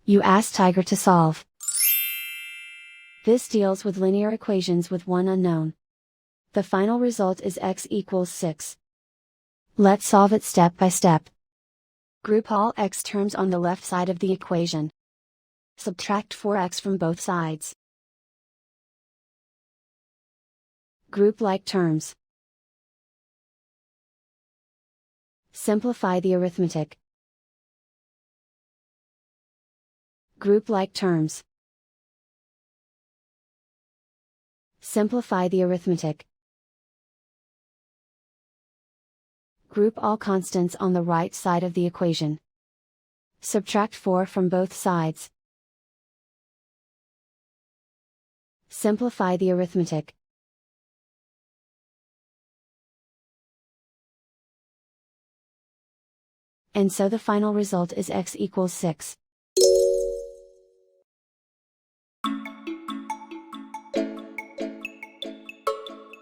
You ask Tiger to solve. This deals with linear equations with one unknown. The final result is x equals 6. Let's solve it step by step. Group all x terms on the left side of the equation. Subtract 4x from both sides. Group like terms. Simplify the arithmetic. Group like terms. Simplify the arithmetic. Group all constants on the right side of the equation. Subtract 4 from both sides. Simplify the arithmetic. And so the final result is x equals 6.